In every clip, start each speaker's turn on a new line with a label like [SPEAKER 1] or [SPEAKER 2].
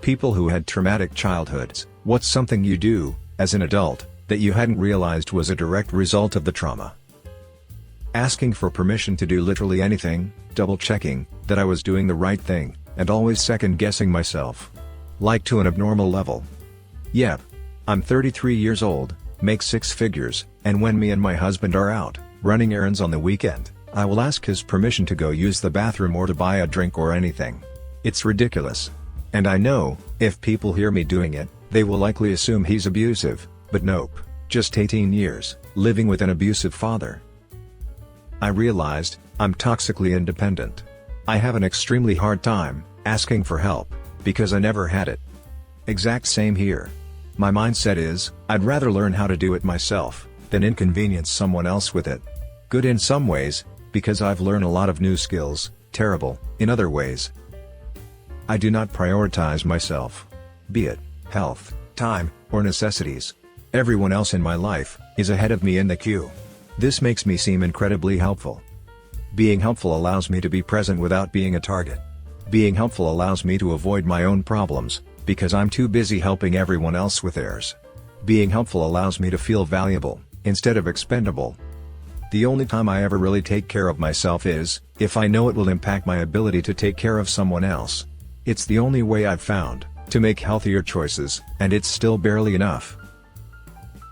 [SPEAKER 1] People who had traumatic childhoods, what's something you do, as an adult, that you hadn't realized was a direct result of the trauma? Asking for permission to do literally anything, double-checking that I was doing the right thing, and always second-guessing myself. Like to an abnormal level. Yep. I'm 33 years old, make 6 figures, and when me and my husband are out, running errands on the weekend, I will ask his permission to go use the bathroom or to buy a drink or anything. It's ridiculous. And I know, if people hear me doing it, they will likely assume he's abusive, but nope, just 18 years, living with an abusive father. I realized, I'm toxically independent. I have an extremely hard time asking for help, because I never had it. Exact same here. My mindset is, I'd rather learn how to do it myself, than inconvenience someone else with it. Good in some ways, because I've learned a lot of new skills, terrible in other ways. I do not prioritize myself. Be it health, time, or necessities. Everyone else in my life is ahead of me in the queue. This makes me seem incredibly helpful. Being helpful allows me to be present without being a target. Being helpful allows me to avoid my own problems, because I'm too busy helping everyone else with theirs. Being helpful allows me to feel valuable, instead of expendable. The only time I ever really take care of myself is, if I know it will impact my ability to take care of someone else. It's the only way I've found to make healthier choices, and it's still barely enough.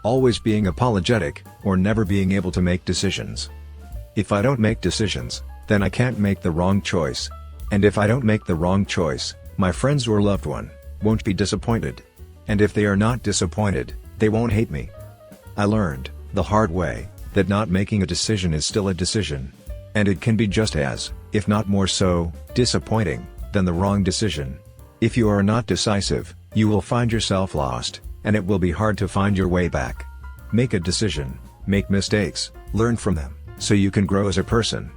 [SPEAKER 1] Always being apologetic, or never being able to make decisions. If I don't make decisions, then I can't make the wrong choice. And if I don't make the wrong choice, my friends or loved one won't be disappointed. And if they are not disappointed, they won't hate me. I learned, the hard way, that not making a decision is still a decision. And it can be just as, if not more so, disappointing than the wrong decision. If you are not decisive, you will find yourself lost, and it will be hard to find your way back. Make a decision, make mistakes, learn from them, so you can grow as a person.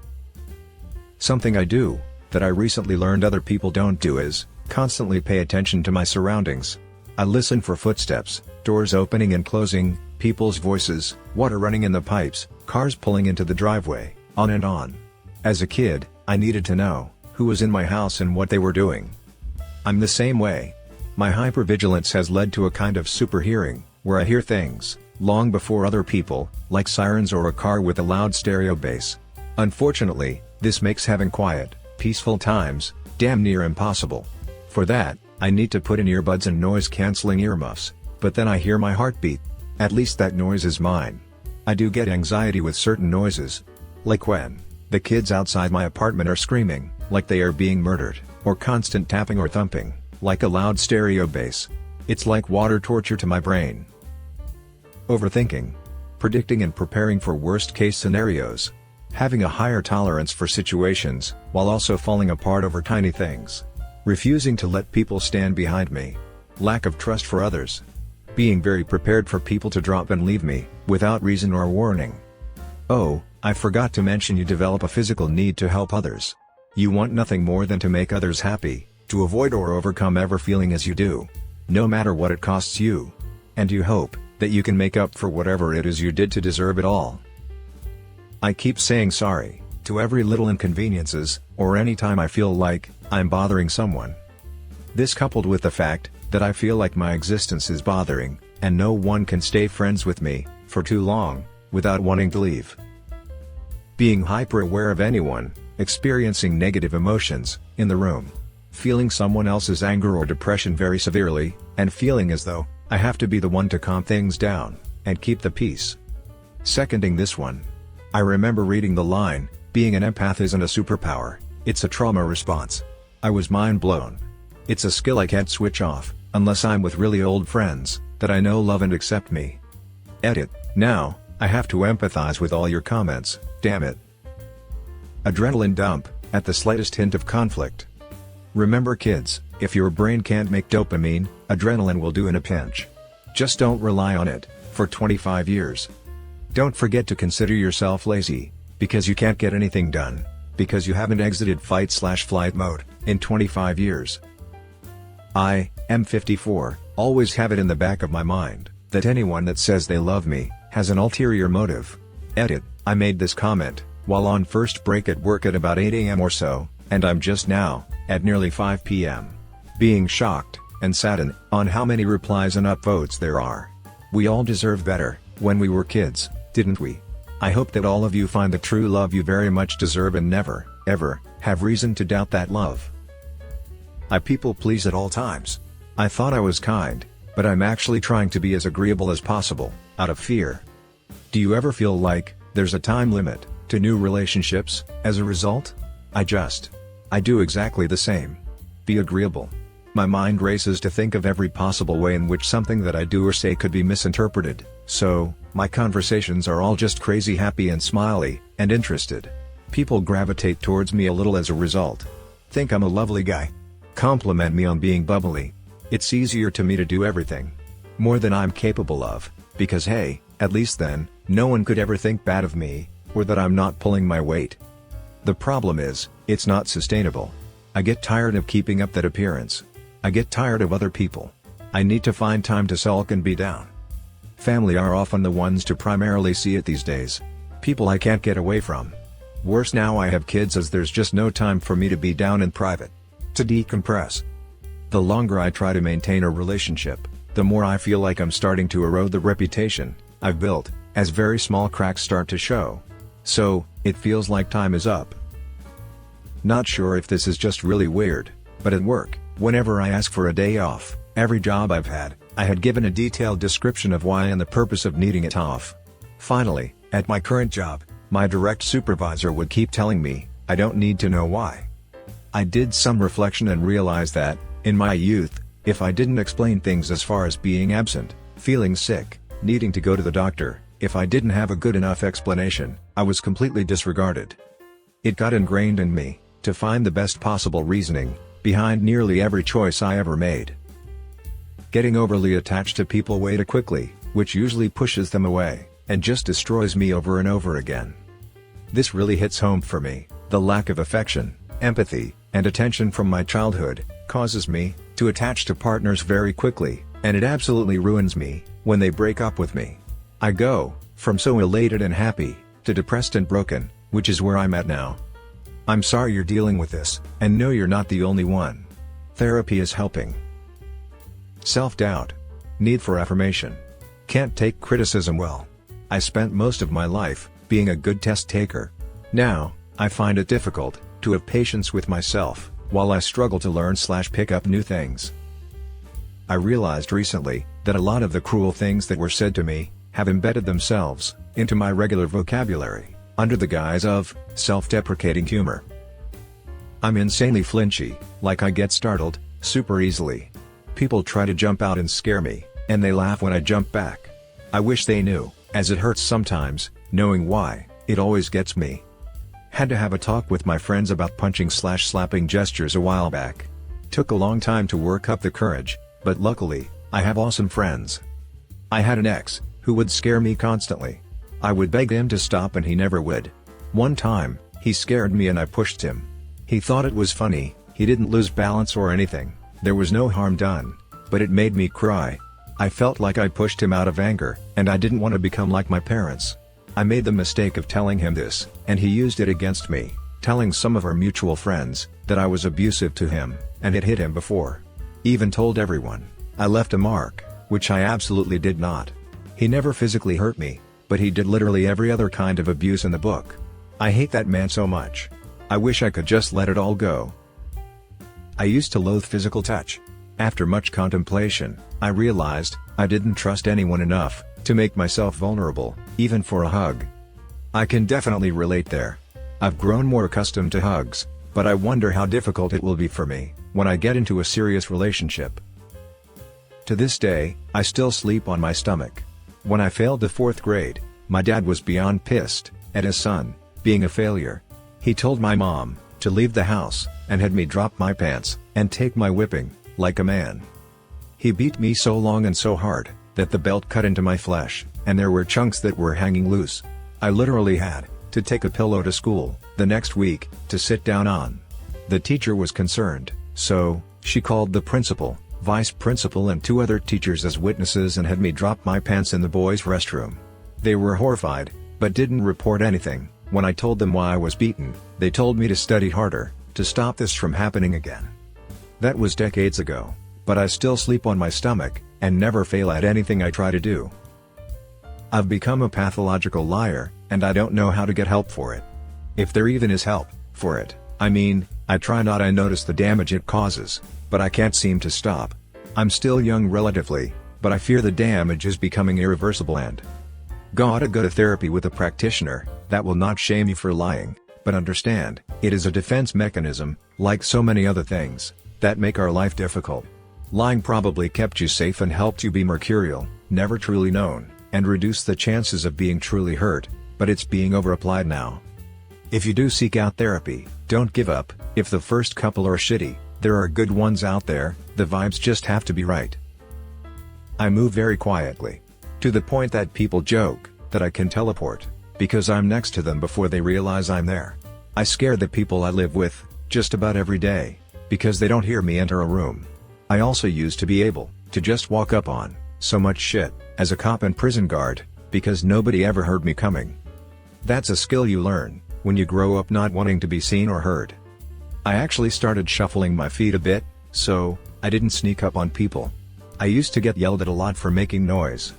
[SPEAKER 1] Something I do, that I recently learned other people don't do is, constantly pay attention to my surroundings. I listen for footsteps, doors opening and closing, people's voices, water running in the pipes, cars pulling into the driveway, on and on. As a kid, I needed to know who was in my house and what they were doing. I'm the same way. My hypervigilance has led to a kind of super hearing, where I hear things long before other people, like sirens or a car with a loud stereo bass. Unfortunately, this makes having quiet, peaceful times damn near impossible. For that, I need to put in earbuds and noise-canceling earmuffs, but then I hear my heartbeat. At least that noise is mine. I do get anxiety with certain noises. Like when the kids outside my apartment are screaming, like they are being murdered, or constant tapping or thumping, like a loud stereo bass. It's like water torture to my brain. Overthinking. Predicting and preparing for worst-case scenarios. Having a higher tolerance for situations, while also falling apart over tiny things. Refusing to let people stand behind me. Lack of trust for others. Being very prepared for people to drop and leave me, without reason or warning. Oh, I forgot to mention you develop a physical need to help others. You want nothing more than to make others happy, to avoid or overcome ever feeling as you do. No matter what it costs you. And you hope that you can make up for whatever it is you did to deserve it all. I keep saying sorry to every little inconveniences, or any time I feel like I'm bothering someone. This coupled with the fact that I feel like my existence is bothering, and no one can stay friends with me for too long without wanting to leave. Being hyper-aware of anyone experiencing negative emotions in the room. Feeling someone else's anger or depression very severely, and feeling as though I have to be the one to calm things down and keep the peace. Seconding this one. I remember reading the line, being an empath isn't a superpower, it's a trauma response. I was mind blown. It's a skill I can't switch off, unless I'm with really old friends that I know love and accept me. Edit. Now, I have to empathize with all your comments, damn it. Adrenaline dump, at the slightest hint of conflict. Remember kids, if your brain can't make dopamine, adrenaline will do in a pinch. Just don't rely on it for 25 years. Don't forget to consider yourself lazy, because you can't get anything done, because you haven't exited fight/flight mode in 25 years. I am 54, always have it in the back of my mind that anyone that says they love me has an ulterior motive. Edit. I made this comment while on first break at work at about 8 AM or so, and I'm just now, at nearly 5 PM, being shocked and saddened on how many replies and upvotes there are. We all deserve better, when we were kids, didn't we? I hope that all of you find the true love you very much deserve and never, ever, have reason to doubt that love. I people please at all times. I thought I was kind, but I'm actually trying to be as agreeable as possible, out of fear. Do you ever feel like there's a time limit to new relationships as a result? I do exactly the same. Be agreeable. My mind races to think of every possible way in which something that I do or say could be misinterpreted, so my conversations are all just crazy happy and smiley, and interested. People gravitate towards me a little as a result. Think I'm a lovely guy. Compliment me on being bubbly. It's easier to me to do everything more than I'm capable of, because hey, at least then, no one could ever think bad of me, or that I'm not pulling my weight. The problem is, it's not sustainable. I get tired of keeping up that appearance. I get tired of other people. I need to find time to sulk and be down. Family are often the ones to primarily see it these days. People I can't get away from. Worse now, I have kids, as there's just no time for me to be down in private. To decompress. The longer I try to maintain a relationship, the more I feel like I'm starting to erode the reputation I've built, as very small cracks start to show. So, it feels like time is up. Not sure if this is just really weird, but at work, whenever I ask for a day off, every job I've had, I had given a detailed description of why and the purpose of needing it off. Finally, at my current job, my direct supervisor would keep telling me, I don't need to know why. I did some reflection and realized that, in my youth, if I didn't explain things as far as being absent, feeling sick, needing to go to the doctor, if I didn't have a good enough explanation, I was completely disregarded. It got ingrained in me to find the best possible reasoning behind nearly every choice I ever made. Getting overly attached to people way too quickly, which usually pushes them away, and just destroys me over and over again. This really hits home for me. The lack of affection, empathy, and attention from my childhood causes me to attach to partners very quickly, and it absolutely ruins me when they break up with me. I go from so elated and happy to depressed and broken, which is where I'm at now. I'm sorry you're dealing with this, and no, you're not the only one. Therapy is helping. Self-doubt. Need for affirmation. Can't take criticism well. I spent most of my life being a good test taker. Now, I find it difficult to have patience with myself while I struggle to learn/pick up new things. I realized recently that a lot of the cruel things that were said to me have embedded themselves into my regular vocabulary under the guise of self-deprecating humor. I'm insanely flinchy, like I get startled super easily. People try to jump out and scare me, and they laugh when I jump back. I wish they knew, as it hurts sometimes, knowing why it always gets me. Had to have a talk with my friends about punching/slapping gestures a while back. Took a long time to work up the courage, but luckily, I have awesome friends. I had an ex who would scare me constantly. I would beg him to stop and he never would. One time, he scared me and I pushed him. He thought it was funny, he didn't lose balance or anything, there was no harm done, but it made me cry. I felt like I pushed him out of anger, and I didn't want to become like my parents. I made the mistake of telling him this, and he used it against me, telling some of our mutual friends that I was abusive to him, and had hit him before. Even told everyone. I left a mark, which I absolutely did not. He never physically hurt me, but he did literally every other kind of abuse in the book. I hate that man so much. I wish I could just let it all go. I used to loathe physical touch. After much contemplation, I realized I didn't trust anyone enough to make myself vulnerable, even for a hug. I can definitely relate there. I've grown more accustomed to hugs, but I wonder how difficult it will be for me when I get into a serious relationship. To this day, I still sleep on my stomach. When I failed the 4th grade, my dad was beyond pissed at his son being a failure. He told my mom to leave the house, and had me drop my pants and take my whipping like a man. He beat me so long and so hard that the belt cut into my flesh, and there were chunks that were hanging loose. I literally had to take a pillow to school the next week to sit down on. The teacher was concerned, so she called the principal, vice principal and 2 other teachers as witnesses and had me drop my pants in the boys' restroom. They were horrified, but didn't report anything. When I told them why I was beaten, they told me to study harder to stop this from happening again. That was decades ago. but I still sleep on my stomach, and never fail at anything I try to do. I've become a pathological liar, and I don't know how to get help for it. If there even is help for it, I try not. I notice the damage it causes, but I can't seem to stop. I'm still young relatively, but I fear the damage is becoming irreversible and gotta go to therapy with a practitioner that will not shame you for lying, but understand, it is a defense mechanism, like so many other things, that make our life difficult. Lying probably kept you safe and helped you be mercurial, never truly known, and reduce the chances of being truly hurt, but it's being overapplied now. If you do seek out therapy, don't give up. If the first couple are shitty, there are good ones out there, the vibes just have to be right. I move very quietly. To the point that people joke that I can teleport, because I'm next to them before they realize I'm there. I scare the people I live with, just about every day, because they don't hear me enter a room. I also used to be able to just walk up on so much shit as a cop and prison guard, because nobody ever heard me coming. That's a skill you learn when you grow up not wanting to be seen or heard. I actually started shuffling my feet a bit, so I didn't sneak up on people. I used to get yelled at a lot for making noise.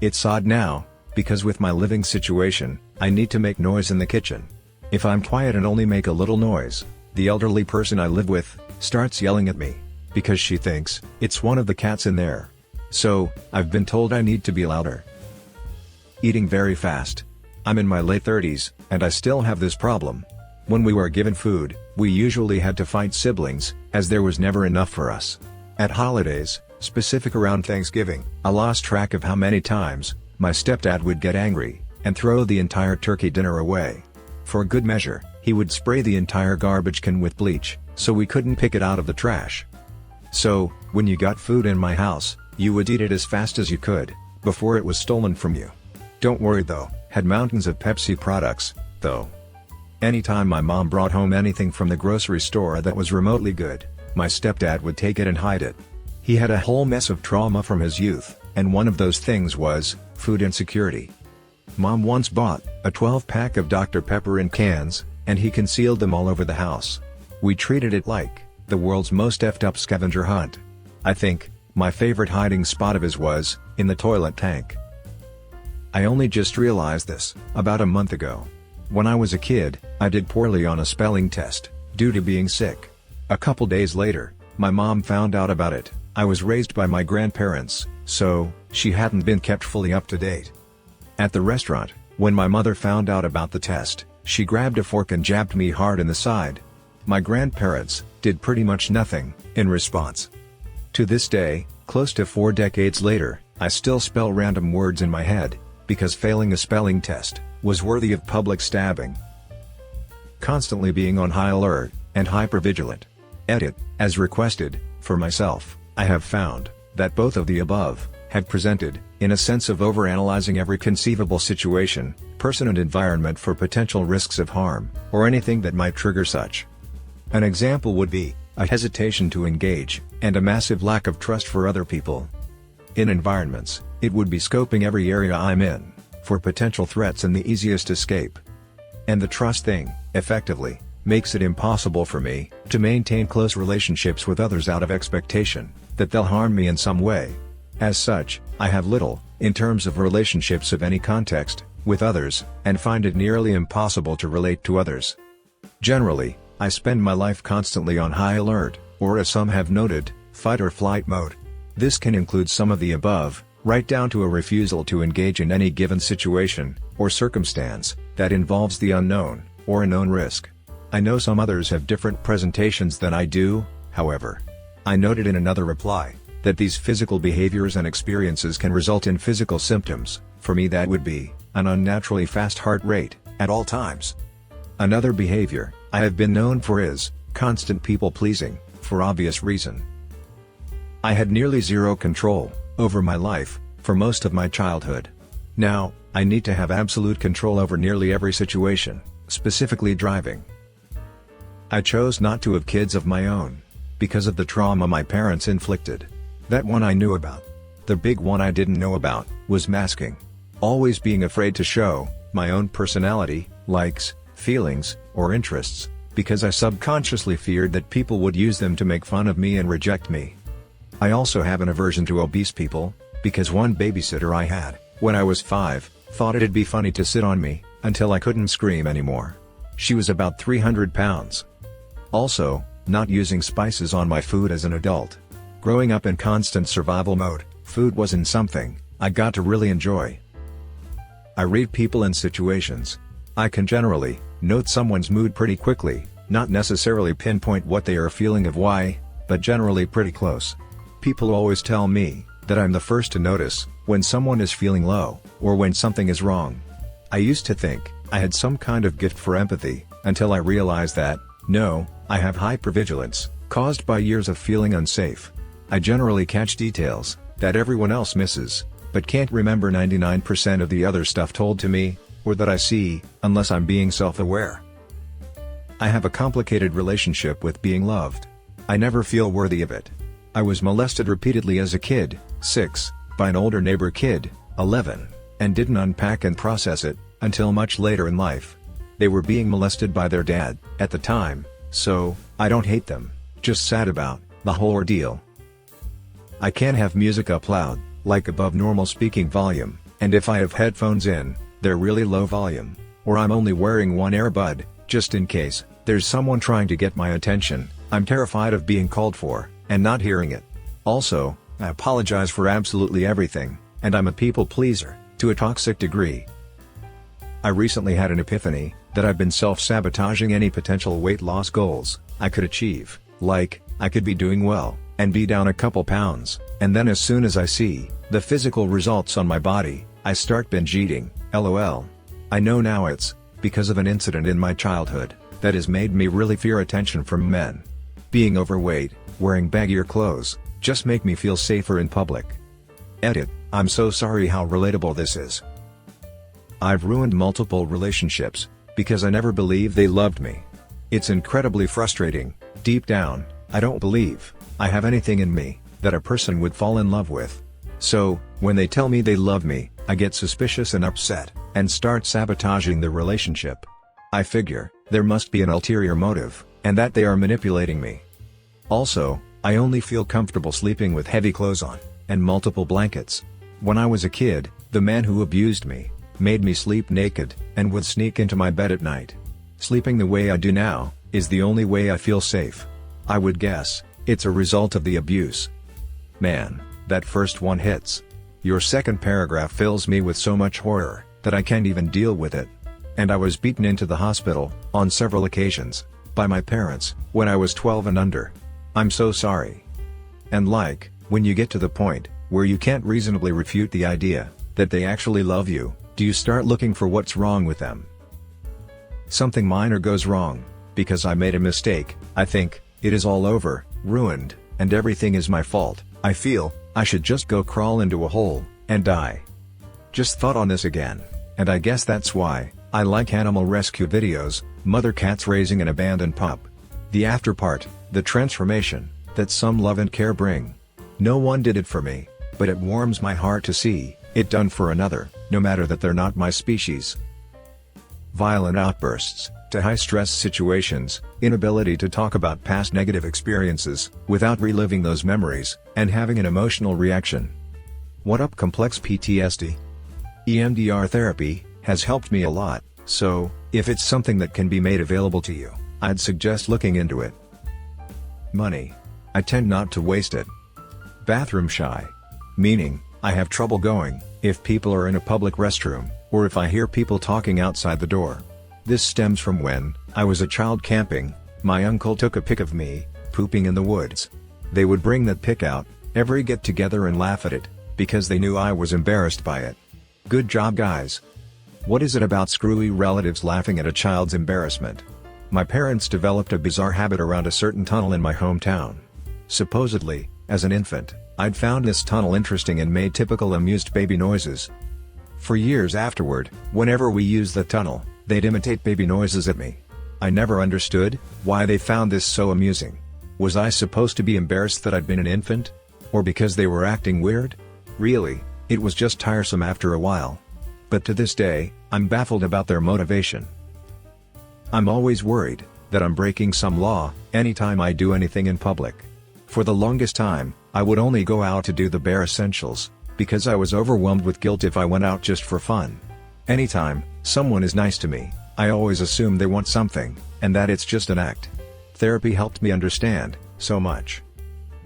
[SPEAKER 1] It's odd now, because with my living situation, I need to make noise in the kitchen. If I'm quiet and only make a little noise, the elderly person I live with starts yelling at me, because she thinks it's one of the cats in there. So, I've been told I need to be louder. Eating very fast. I'm in my late 30s, and I still have this problem. When we were given food, we usually had to fight siblings, as there was never enough for us. At holidays, specific around Thanksgiving, I lost track of how many times my stepdad would get angry and throw the entire turkey dinner away. For good measure, he would spray the entire garbage can with bleach, so we couldn't pick it out of the trash. So, when you got food in my house, you would eat it as fast as you could, before it was stolen from you. Don't worry though, had mountains of Pepsi products, though. Anytime my mom brought home anything from the grocery store that was remotely good, my stepdad would take it and hide it. He had a whole mess of trauma from his youth, and one of those things was food insecurity. Mom once bought a 12-pack of Dr. Pepper in cans, and he concealed them all over the house. We treated it like the world's most effed up scavenger hunt. I think my favorite hiding spot of his was in the toilet tank. I only just realized this about a month ago. When I was a kid, I did poorly on a spelling test due to being sick. A couple days later, my mom found out about it. I was raised by my grandparents, so she hadn't been kept fully up to date. At the restaurant, when my mother found out about the test, she grabbed a fork and jabbed me hard in the side. My grandparents did pretty much nothing in response. To this day, close to 4 decades later, I still spell random words in my head, because failing a spelling test was worthy of public stabbing. Constantly being on high alert and hypervigilant. Edit, as requested, for myself, I have found that both of the above have presented in a sense of overanalyzing every conceivable situation, person and environment for potential risks of harm, or anything that might trigger such. An example would be a hesitation to engage, and a massive lack of trust for other people. In environments, it would be scoping every area I'm in for potential threats and the easiest escape. And the trust thing, effectively, makes it impossible for me to maintain close relationships with others out of expectation that they'll harm me in some way. As such, I have little, in terms of relationships of any context, with others, and find it nearly impossible to relate to others. Generally, I spend my life constantly on high alert, or as some have noted, fight or flight mode. This can include some of the above, right down to a refusal to engage in any given situation, or circumstance, that involves the unknown, or a known risk. I know some others have different presentations than I do, however. I noted in another reply, that these physical behaviors and experiences can result in physical symptoms. For me that would be an unnaturally fast heart rate at all times. Another behavior I have been known for is constant people-pleasing, for obvious reason. I had nearly zero control over my life for most of my childhood. Now, I need to have absolute control over nearly every situation, specifically driving. I chose not to have kids of my own because of the trauma my parents inflicted. That one I knew about. The big one I didn't know about was masking. Always being afraid to show my own personality, likes, feelings, or interests, because I subconsciously feared that people would use them to make fun of me and reject me. I also have an aversion to obese people, because one babysitter I had, when I was 5, thought it'd be funny to sit on me, until I couldn't scream anymore. She was about 300 pounds. Also, not using spices on my food as an adult. Growing up in constant survival mode, food wasn't something I got to really enjoy. I read people and situations. I can generally note someone's mood pretty quickly, not necessarily pinpoint what they are feeling of why, but generally pretty close. People always tell me that I'm the first to notice when someone is feeling low, or when something is wrong. I used to think I had some kind of gift for empathy, until I realized that, no, I have hypervigilance, caused by years of feeling unsafe. I generally catch details that everyone else misses, but can't remember 99% of the other stuff told to me, or that I see, unless I'm being self-aware. I have a complicated relationship with being loved. I never feel worthy of it. I was molested repeatedly as a kid, 6, by an older neighbor kid, 11, and didn't unpack and process it until much later in life. They were being molested by their dad at the time, so I don't hate them, just sad about the whole ordeal. I can't have music up loud, like above normal speaking volume, and if I have headphones in, they're really low volume, or I'm only wearing one earbud, just in case there's someone trying to get my attention. I'm terrified of being called for and not hearing it. Also, I apologize for absolutely everything, and I'm a people pleaser to a toxic degree. I recently had an epiphany that I've been self-sabotaging any potential weight loss goals I could achieve, like, I could be doing well and be down a couple pounds, and then as soon as I see the physical results on my body, I start binge eating, lol. I know now it's because of an incident in my childhood that has made me really fear attention from men. Being overweight, wearing baggier clothes, just make me feel safer in public. Edit, I'm so sorry how relatable this is. I've ruined multiple relationships, because I never believed they loved me. It's incredibly frustrating. Deep down, I don't believe I have anything in me that a person would fall in love with. So, when they tell me they love me, I get suspicious and upset, and start sabotaging the relationship. I figure, there must be an ulterior motive, and that they are manipulating me. Also, I only feel comfortable sleeping with heavy clothes on, and multiple blankets. When I was a kid, the man who abused me made me sleep naked, and would sneak into my bed at night. Sleeping the way I do now is the only way I feel safe. I would guess it's a result of the abuse. Man, that first one hits. Your second paragraph fills me with so much horror that I can't even deal with it. And I was beaten into the hospital on several occasions by my parents when I was 12 and under. I'm so sorry. And like, when you get to the point where you can't reasonably refute the idea that they actually love you, do you start looking for what's wrong with them? Something minor goes wrong, because I made a mistake, I think, it is all over, ruined, and everything is my fault. I feel I should just go crawl into a hole and die. Just thought on this again, and I guess that's why I like animal rescue videos, mother cats raising an abandoned pup. The after part, the transformation that some love and care bring. No one did it for me, but it warms my heart to see it done for another, no matter that they're not my species. Violent outbursts, to high-stress situations, inability to talk about past negative experiences without reliving those memories and having an emotional reaction. What up, complex PTSD? EMDR therapy has helped me a lot, so if it's something that can be made available to you, I'd suggest looking into it. Money. I tend not to waste it. Bathroom shy. Meaning, I have trouble going if people are in a public restroom, or if I hear people talking outside the door. This stems from when I was a child camping. My uncle took a pic of me pooping in the woods. They would bring that pic out every get-together and laugh at it, because they knew I was embarrassed by it. Good job, guys. What is it about screwy relatives laughing at a child's embarrassment? My parents developed a bizarre habit around a certain tunnel in my hometown. Supposedly, as an infant, I'd found this tunnel interesting and made typical amused baby noises. For years afterward, whenever we used the tunnel, they'd imitate baby noises at me. I never understood why they found this so amusing. Was I supposed to be embarrassed that I'd been an infant? Or because they were acting weird? Really, it was just tiresome after a while. But to this day, I'm baffled about their motivation. I'm always worried that I'm breaking some law anytime I do anything in public. For the longest time, I would only go out to do the bare essentials, because I was overwhelmed with guilt if I went out just for fun. Anytime someone is nice to me, I always assume they want something, and that it's just an act. Therapy helped me understand so much.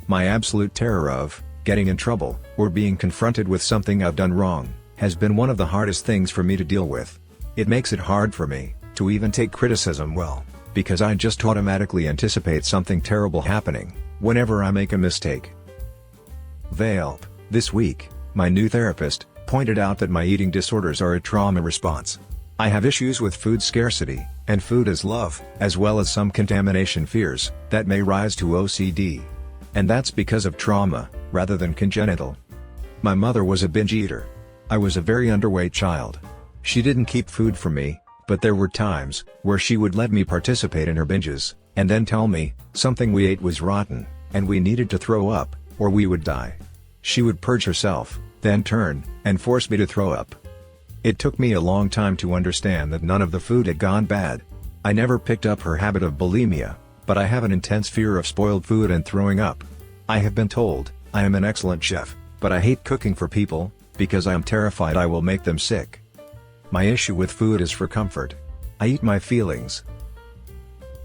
[SPEAKER 1] My absolute terror of getting in trouble, or being confronted with something I've done wrong, has been one of the hardest things for me to deal with. It makes it hard for me to even take criticism well, because I just automatically anticipate something terrible happening whenever I make a mistake. Veiled. This week, my new therapist pointed out that my eating disorders are a trauma response. I have issues with food scarcity, and food is love, as well as some contamination fears that may rise to OCD. And that's because of trauma, rather than congenital. My mother was a binge eater. I was a very underweight child. She didn't keep food from me, but there were times where she would let me participate in her binges, and then tell me something we ate was rotten, and we needed to throw up, or we would die. She would purge herself, then turn and force me to throw up. It took me a long time to understand that none of the food had gone bad. I never picked up her habit of bulimia, but I have an intense fear of spoiled food and throwing up. I have been told I am an excellent chef, but I hate cooking for people, because I am terrified I will make them sick. My issue with food is for comfort. I eat my feelings.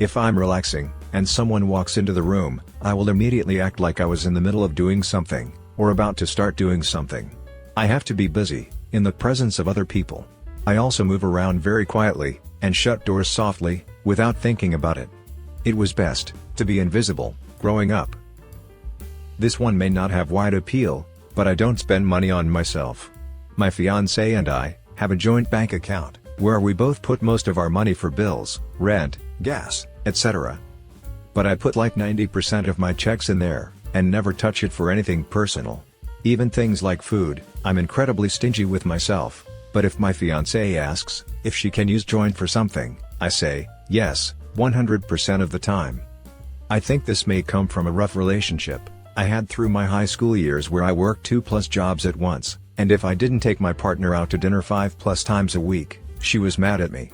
[SPEAKER 1] If I'm relaxing, and someone walks into the room, I will immediately act like I was in the middle of doing something, or about to start doing something. I have to be busy, in the presence of other people. I also move around very quietly, and shut doors softly, without thinking about it. It was best to be invisible, growing up. This one may not have wide appeal, but I don't spend money on myself. My fiancé and I have a joint bank account, where we both put most of our money for bills, rent, gas, etc. But I put like 90% of my checks in there, and never touch it for anything personal. Even things like food, I'm incredibly stingy with myself, but if my fiancé asks if she can use joint for something, I say yes, 100% of the time. I think this may come from a rough relationship I had through my high school years where I worked 2+ jobs at once, and if I didn't take my partner out to dinner 5+ times a week, she was mad at me.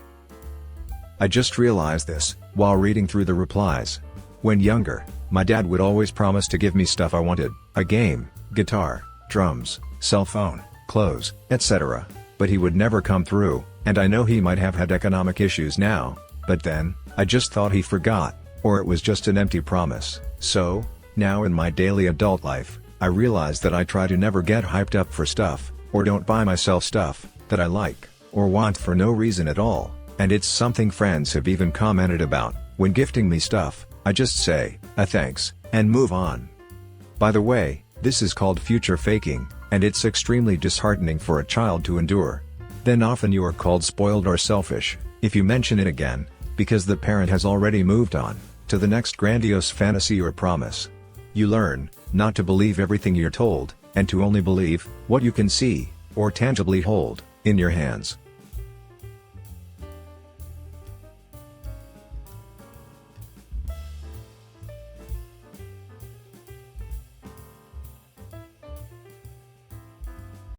[SPEAKER 1] I just realized this while reading through the replies. When younger, my dad would always promise to give me stuff I wanted, a game, guitar, drums, cell phone, clothes, etc., but he would never come through, and I know he might have had economic issues now, but then, I just thought he forgot, or it was just an empty promise. So, now in my daily adult life, I realize that I try to never get hyped up for stuff, or don't buy myself stuff that I like or want for no reason at all, and it's something friends have even commented about. When gifting me stuff, I just say, thanks, and move on. By the way, this is called future faking, and it's extremely disheartening for a child to endure. Then often you are called spoiled or selfish if you mention it again, because the parent has already moved on to the next grandiose fantasy or promise. You learn not to believe everything you're told, and to only believe what you can see or tangibly hold in your hands.